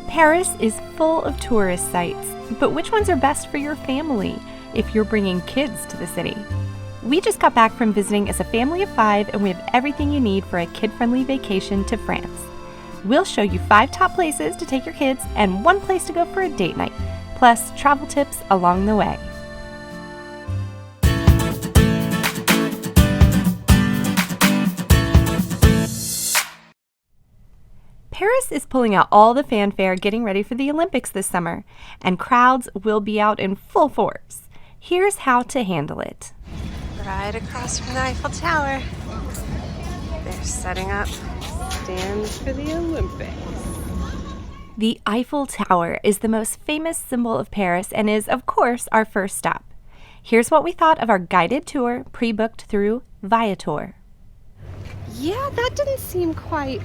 Paris is full of tourist sites, but which ones are best for your family if you're bringing kids to the city? We just got back from visiting as a family of 5, and we have everything you need for a kid-friendly vacation to France. We'll show you 5 top places to take your kids and 1 place to go for a date night, plus travel tips along the way. Paris is pulling out all the fanfare getting ready for the Olympics this summer, and crowds will be out in full force. Here's how to handle it. Right across from the Eiffel Tower. They're setting up stands for the Olympics. The Eiffel Tower is the most famous symbol of Paris and is, of course, our first stop. Here's what we thought of our guided tour pre-booked through Viator. Yeah, that didn't seem quite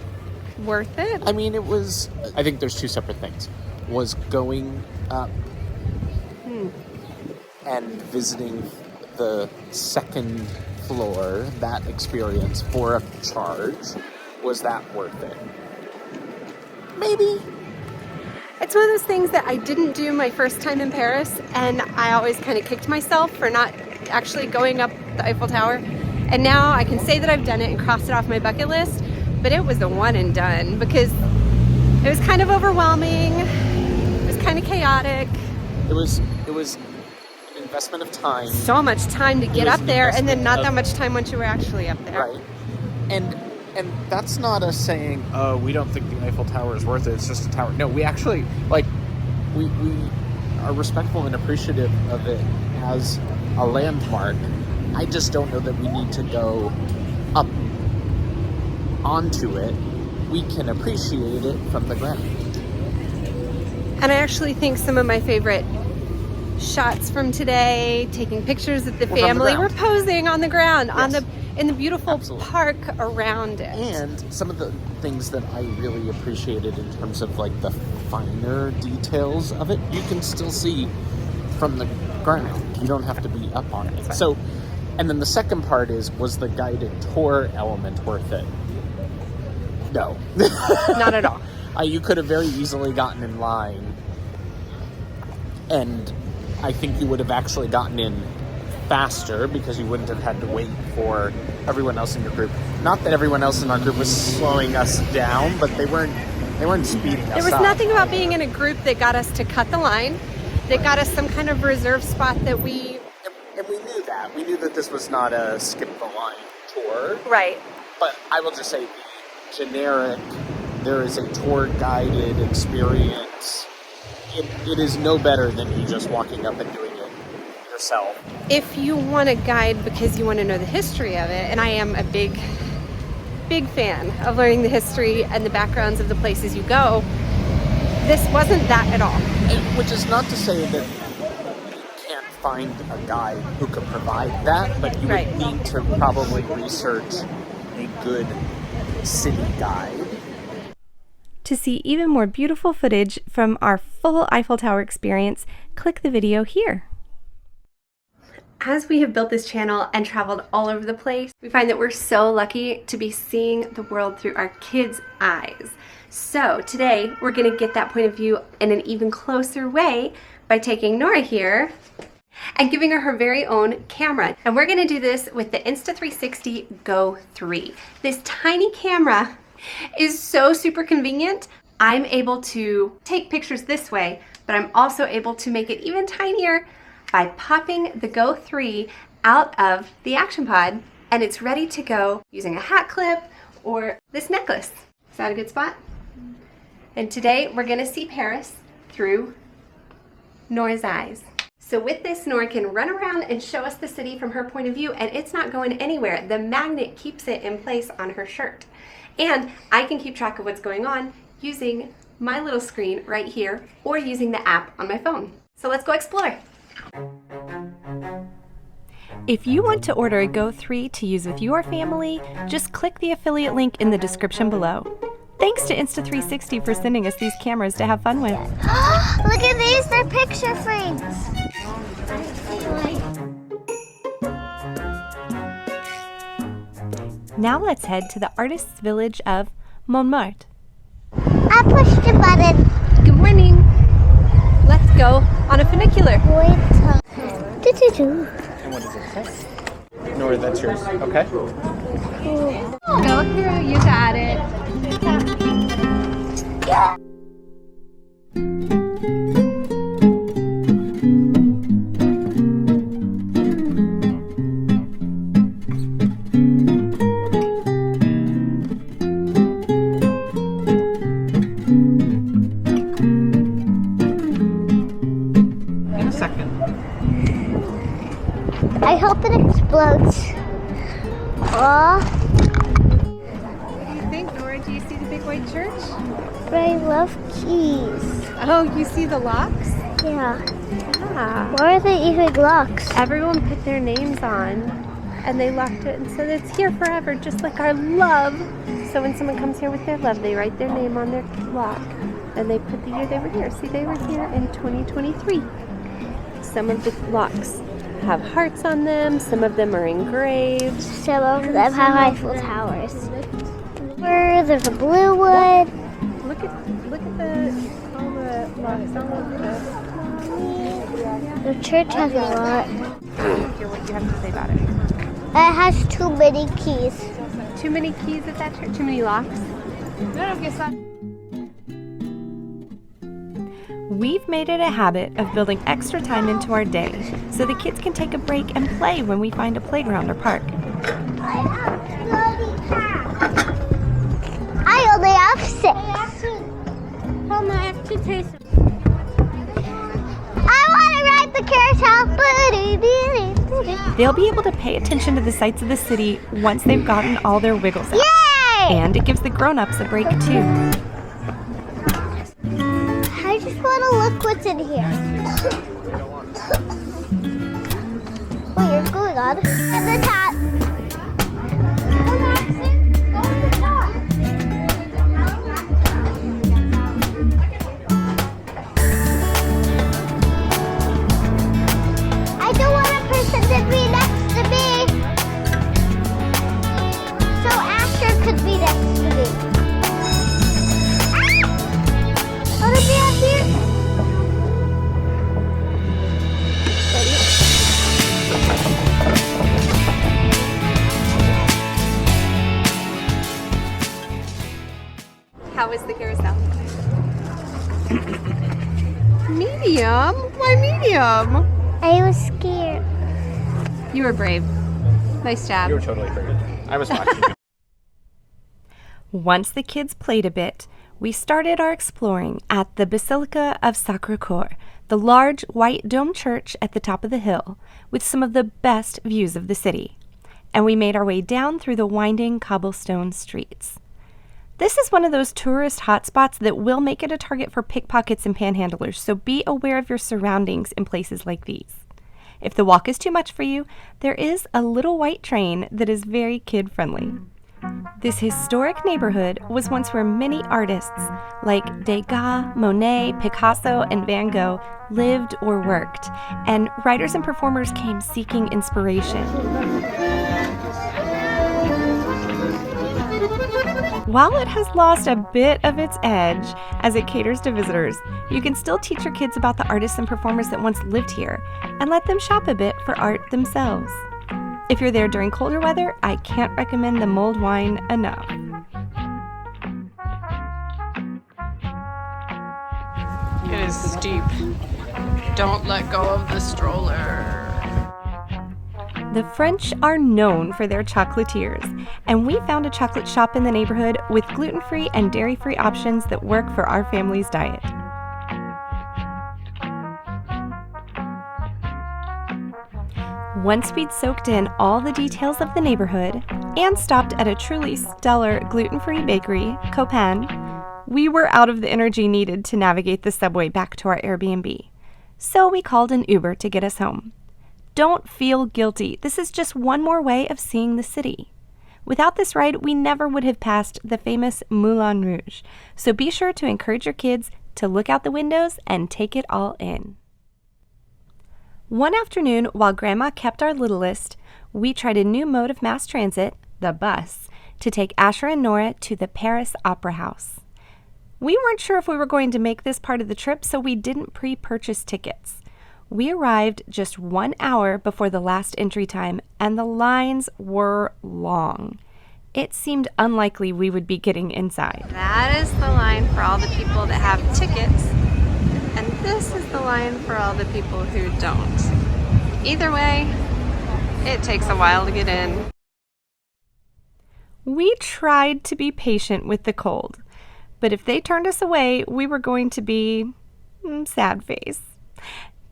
worth it. I mean, I think there's 2 separate things. Was going up and visiting the 2nd floor, that experience for a charge, was that worth it? Maybe. It's one of those things that I didn't do my first time in Paris, and I always kind of kicked myself for not actually going up the Eiffel Tower. And now I can say that I've done it and crossed it off my bucket list, but it was a one and done because it was kind of overwhelming. It was kind of chaotic. It was an investment of time. So much time to get up there, and then not that much time once you were actually up there. Right. And that's not us saying, oh, we don't think the Eiffel Tower is worth it, it's just a tower. No, we actually, we are respectful and appreciative of it as a landmark. I just don't know that we need to go up onto it. We can appreciate it from the ground. And I actually think some of my favorite shots from today, taking pictures of the family, were posing on the ground, yes, in the beautiful park around it. And some of the things that I really appreciated in terms of the finer details of it, you can still see from the ground. You don't have to be up on it. So, and then the second part was the guided tour element worth it? No. Not at all. You could have very easily gotten in line, and I think you would have actually gotten in faster because you wouldn't have had to wait for everyone else in your group. Not that everyone else in our group was slowing us down, but they weren't speeding us up. There was nothing about being in a group that got us to cut the line, that got us some kind of reserved spot that we... And we knew that. We knew that this was not a skip-the-line tour. Right. But I will just say the generic, there is a tour-guided experience. It is no better than you just walking up and doing it yourself. If you want a guide because you want to know the history of it, and I am a big fan of learning the history and the backgrounds of the places you go, this wasn't that at all. Which is not to say that you can't find a guide who can provide that, but you would need to probably research a good city guide. To see even more beautiful footage from our full Eiffel Tower experience, click the video here. As we have built this channel and traveled all over the place, we find that we're so lucky to be seeing the world through our kids' eyes. So today, we're going to get that point of view in an even closer way by taking Nora here and giving her her very own camera. And we're going to do this with the Insta360 GO 3. This tiny camera is so super convenient. I'm able to take pictures this way, but I'm also able to make it even tinier by popping the GO 3 out of the action pod, and it's ready to go using a hat clip or this necklace. Is that a good spot? And today we're gonna see Paris through Nora's eyes. So with this, Nora can run around and show us the city from her point of view, and it's not going anywhere. The magnet keeps it in place on her shirt. And I can keep track of what's going on using my little screen right here or using the app on my phone. So let's go explore. If you want to order a GO 3 to use with your family, just click the affiliate link in the description below. Thanks to Insta360 for sending us these cameras to have fun with. Look at these, they're picture frames. Now let's head to the artist's village of Monmartre. I pushed the button. the funicular. Wait. And what does it say? Nora, that's yours. Okay. Go through, you got it. In a second. I hope it explodes. Oh, What do you think, Nora? Do you see the big white church? but I love keys. Oh, you see the locks? Yeah. Yeah. Why are they even locks? Everyone put their names on and they locked it and so it's here forever, just like our love. So when someone comes here with their love, they write their name on their lock and they put the year they were here. See, they were here in 2023. Some of the locks have hearts on them, some of them are engraved. Some of them have Eiffel Towers. There's a blue one. Look at all the locks on The church has a lot. Hear what you have to say about it. It has too many keys. Too many keys at that church? Too many locks? We've made it a habit of building extra time into our day so the kids can take a break and play when we find a playground or park. I only have 6. I want to ride the carousel. They'll be able to pay attention to the sights of the city once they've gotten all their wiggles out. Yay! And it gives the grown-ups a break too. I just want to look what's in here. Wait, you're going on. At the top. I don't want a person to be next to me. So Asher could be next to me. Want to be up here? How is the carousel? Medium? Why medium? I was scared. You were brave. Nice job. You were totally great. I was watching you. Once the kids played a bit, we started our exploring at the Basilica of Sacre, the large white dome church at the top of the hill, with some of the best views of the city. And we made our way down through the winding cobblestone streets. This is one of those tourist hotspots that will make it a target for pickpockets and panhandlers, so be aware of your surroundings in places like these. If the walk is too much for you, there is a little white train that is very kid-friendly. This historic neighborhood was once where many artists like Degas, Monet, Picasso, and Van Gogh lived or worked, and writers and performers came seeking inspiration. While it has lost a bit of its edge as it caters to visitors, you can still teach your kids about the artists and performers that once lived here and let them shop a bit for art themselves. If you're there during colder weather, I can't recommend the mulled wine enough. It is steep. Don't let go of the stroller. The French are known for their chocolatiers, and we found a chocolate shop in the neighborhood with gluten-free and dairy-free options that work for our family's diet. Once we'd soaked in all the details of the neighborhood and stopped at a truly stellar gluten-free bakery, Copan, we were out of the energy needed to navigate the subway back to our Airbnb. So we called an Uber to get us home. Don't feel guilty. This is just one more way of seeing the city. Without this ride, we never would have passed the famous Moulin Rouge. So be sure to encourage your kids to look out the windows and take it all in. One afternoon, while Grandma kept our littlest, we tried a new mode of mass transit, the bus, to take Asher and Nora to the Paris Opera House. We weren't sure if we were going to make this part of the trip, so we didn't pre-purchase tickets. We arrived just 1 hour before the last entry time, and the lines were long. It seemed unlikely we would be getting inside. That is the line for all the people that have tickets, and this is the line for all the people who don't. Either way, it takes a while to get in. We tried to be patient with the cold, but if they turned us away, we were going to be sad face.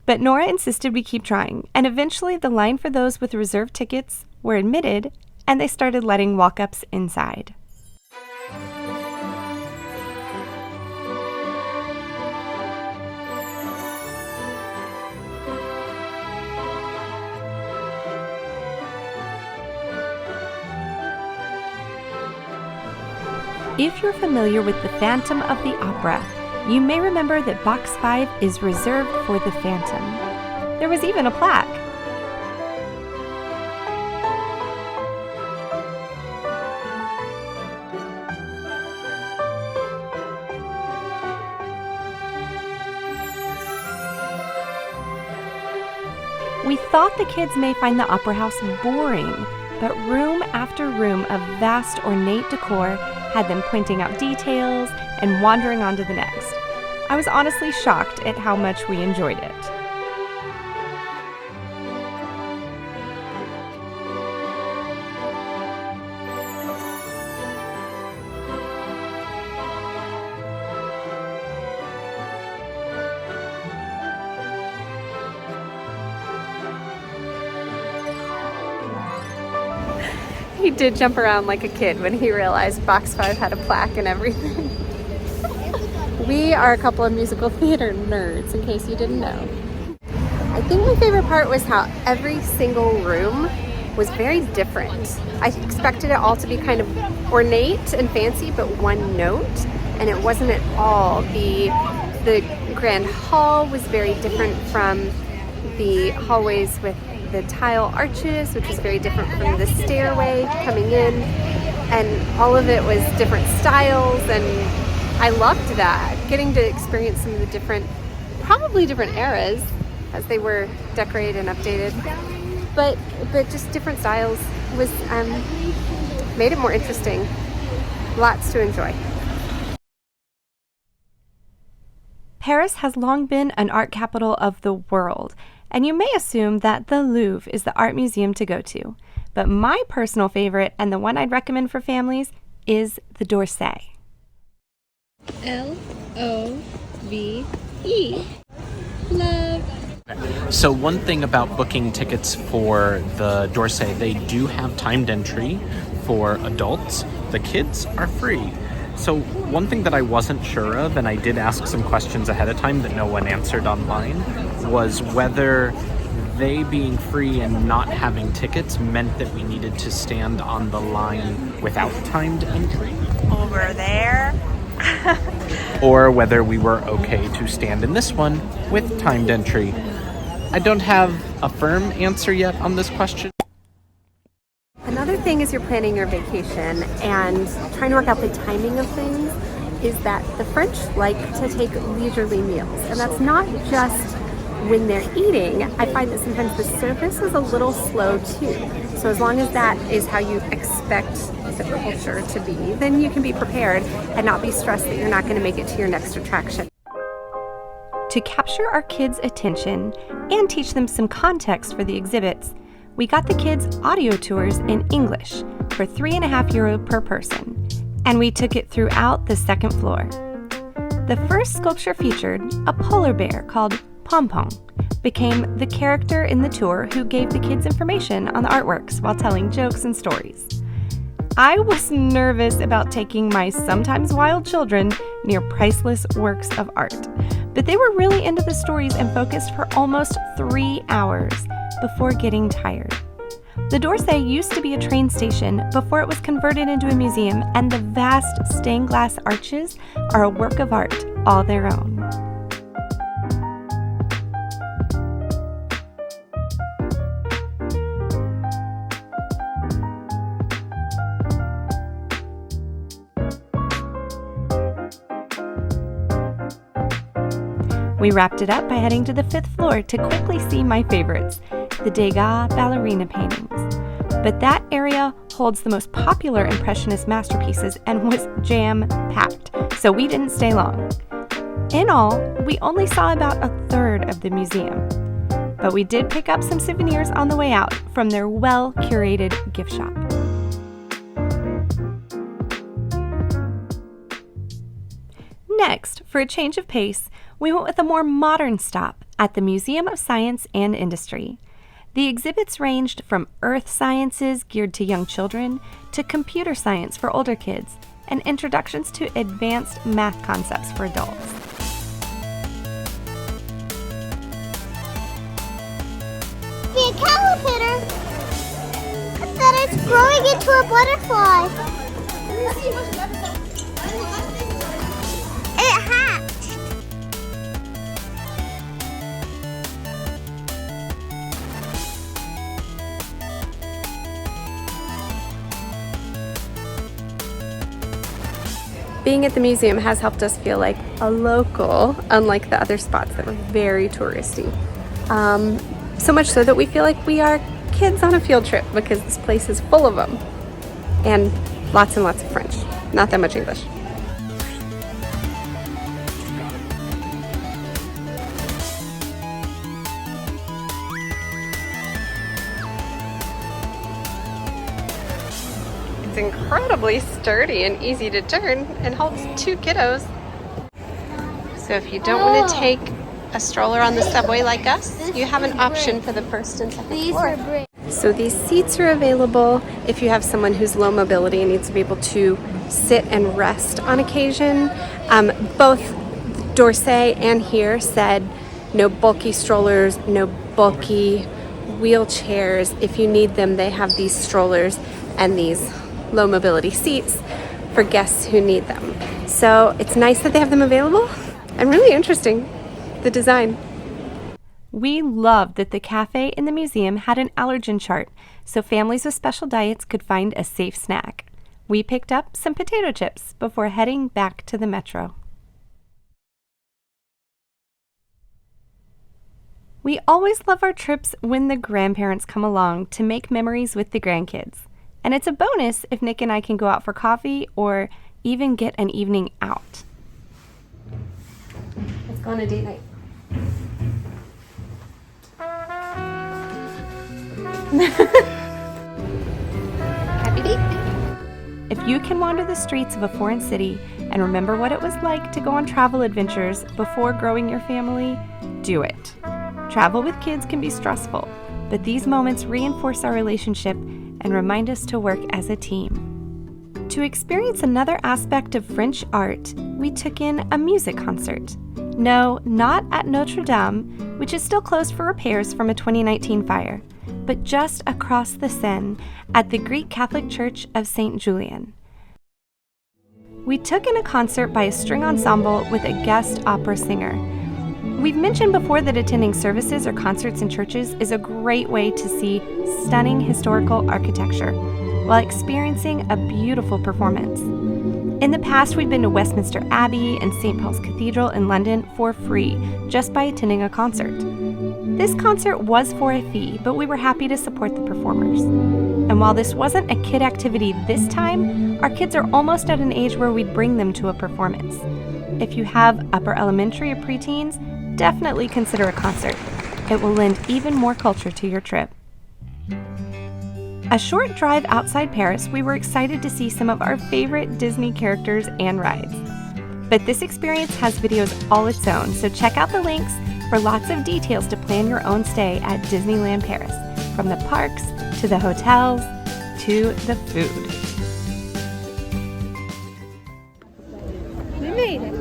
But Nora insisted we keep trying, and eventually the line for those with reserved tickets were admitted, and they started letting walk-ups inside. If you're familiar with the Phantom of the Opera, you may remember that Box 5 is reserved for the Phantom. There was even a plaque. We thought the kids may find the Opera House boring, but room after room of vast ornate decor had them pointing out details and wandering on to the next. I was honestly shocked at how much we enjoyed it. He did jump around like a kid when he realized Box 5 had a plaque and everything. We are a couple of musical theater nerds, in case you didn't know. I think my favorite part was how every single room was very different. I expected it all to be kind of ornate and fancy, but one note, and it wasn't at all. The grand hall was very different from the hallways with the tile arches, which was very different from the stairway coming in, and all of it was different styles, and I loved that, getting to experience some of the different, probably different eras as they were decorated and updated, but just different styles was made it more interesting. Lots to enjoy. Paris has long been an art capital of the world, and you may assume that the Louvre is the art museum to go to. But my personal favorite, and the one I'd recommend for families, is the d'Orsay. L-O-V-E. Love. So one thing about booking tickets for the d'Orsay, they do have timed entry for adults. The kids are free. So one thing that I wasn't sure of, and I did ask some questions ahead of time that no one answered online, was whether they being free and not having tickets meant that we needed to stand on the line without timed entry. Over there. Or whether we were okay to stand in this one with timed entry. I don't have a firm answer yet on this question. Another thing as you're planning your vacation and trying to work out the timing of things is that the French like to take leisurely meals, and that's not just when they're eating. I find that sometimes the service is a little slow too. So as long as that is how you expect the culture to be, then you can be prepared and not be stressed that you're not going to make it to your next attraction. To capture our kids' attention and teach them some context for the exhibits, we got the kids audio tours in English for €3.50 per person, and we took it throughout the second floor. The first sculpture featured a polar bear called Pom Pom, became the character in the tour who gave the kids information on the artworks while telling jokes and stories. I was nervous about taking my sometimes wild children near priceless works of art, but they were really into the stories and focused for almost 3 hours before getting tired. The d'Orsay used to be a train station before it was converted into a museum, and the vast stained glass arches are a work of art all their own. We wrapped it up by heading to the 5th floor to quickly see my favorites, the Degas ballerina paintings. But that area holds the most popular Impressionist masterpieces and was jam-packed, so we didn't stay long. In all, we only saw about 1/3 of the museum, but we did pick up some souvenirs on the way out from their well-curated gift shop. Next, for a change of pace, we went with a more modern stop at the Museum of Science and Industry. The exhibits ranged from earth sciences geared to young children to computer science for older kids and introductions to advanced math concepts for adults. The caterpillar that is growing into a butterfly. It hatched. Being at the museum has helped us feel like a local, unlike the other spots that were very touristy. So much so that we feel like we are kids on a field trip because this place is full of them. And lots of French, not that much English. It's incredibly sturdy and easy to turn and holds 2 kiddos. So if you don't want to take a stroller on the subway like us, you have an option for the 1st and 2nd floor. So these seats are available if you have someone who's low mobility and needs to be able to sit and rest on occasion. Both D'Orsay and here said no bulky strollers, no bulky wheelchairs. If you need them, they have these strollers and these low mobility seats for guests who need them. So it's nice that they have them available and really interesting, the design. We loved that the cafe in the museum had an allergen chart so families with special diets could find a safe snack. We picked up some potato chips before heading back to the metro. We always love our trips when the grandparents come along to make memories with the grandkids. And it's a bonus if Nick and I can go out for coffee or even get an evening out. Let's go on a date night. Happy date night. If you can wander the streets of a foreign city and remember what it was like to go on travel adventures before growing your family, do it. Travel with kids can be stressful, but these moments reinforce our relationship and remind us to work as a team. To experience another aspect of French art, we took in a music concert. No, not at Notre Dame, which is still closed for repairs from a 2019 fire, but just across the Seine at the Greek Catholic Church of St. Julien. We took in a concert by a string ensemble with a guest opera singer. We've mentioned before that attending services or concerts in churches is a great way to see stunning historical architecture while experiencing a beautiful performance. In the past, we've been to Westminster Abbey and St. Paul's Cathedral in London for free just by attending a concert. This concert was for a fee, but we were happy to support the performers. And while this wasn't a kid activity this time, our kids are almost at an age where we'd bring them to a performance. If you have upper elementary or preteens, definitely consider a concert. It will lend even more culture to your trip. A short drive outside Paris, we were excited to see some of our favorite Disney characters and rides. But this experience has videos all its own, so check out the links for lots of details to plan your own stay at Disneyland Paris, from the parks to the hotels to the food. We made it.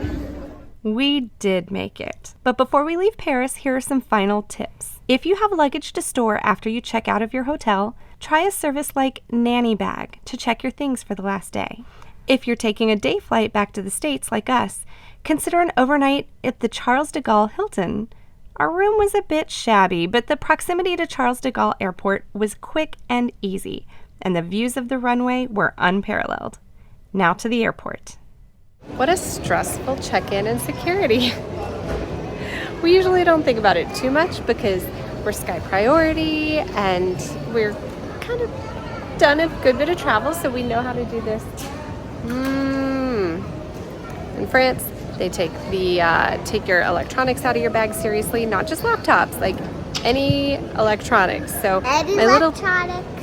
We did make it. But before we leave Paris, here are some final tips. If you have luggage to store after you check out of your hotel, try a service like Nanny Bag to check your things for the last day. If you're taking a day flight back to the States like us, consider an overnight at the Charles de Gaulle Hilton. Our room was a bit shabby, but the proximity to Charles de Gaulle Airport was quick and easy, and the views of the runway were unparalleled. Now to the airport. What a stressful check-in and security. We usually don't think about it too much because we're Sky Priority and we're kind of done a good bit of travel, so we know how to do this. In France, they take your electronics out of your bag seriously, not just laptops, like any electronics. So my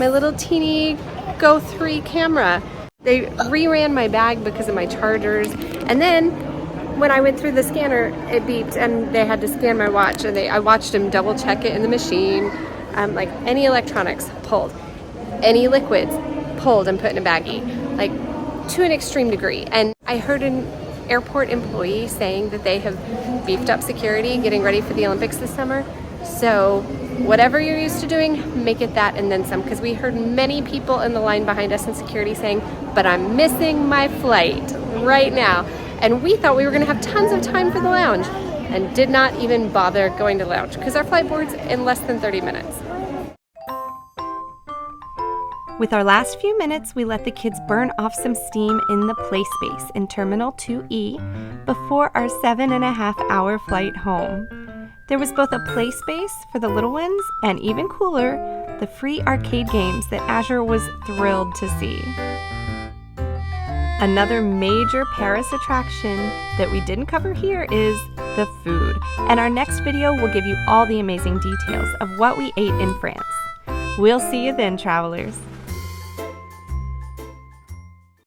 little teeny Go 3 camera, they reran my bag because of my chargers, and then when I went through the scanner, it beeped and they had to scan my watch, and I watched them double check it in the machine. Like any electronics pulled, any liquids pulled and put in a baggie, like to an extreme degree. And I heard an airport employee saying that they have beefed up security getting ready for the Olympics this summer. So whatever you're used to doing, make it that and then some, because we heard many people in the line behind us in security saying, but I'm missing my flight right now. And we thought we were going to have tons of time for the lounge and did not even bother going to the lounge because our flight board's in less than 30 minutes. With our last few minutes, we let the kids burn off some steam in the play space in Terminal 2E before our 7.5-hour flight home. There was both a play space for the little ones and, even cooler, the free arcade games that Azure was thrilled to see. Another major Paris attraction that we didn't cover here is the food, and our next video will give you all the amazing details of what we ate in France. We'll see you then, travelers.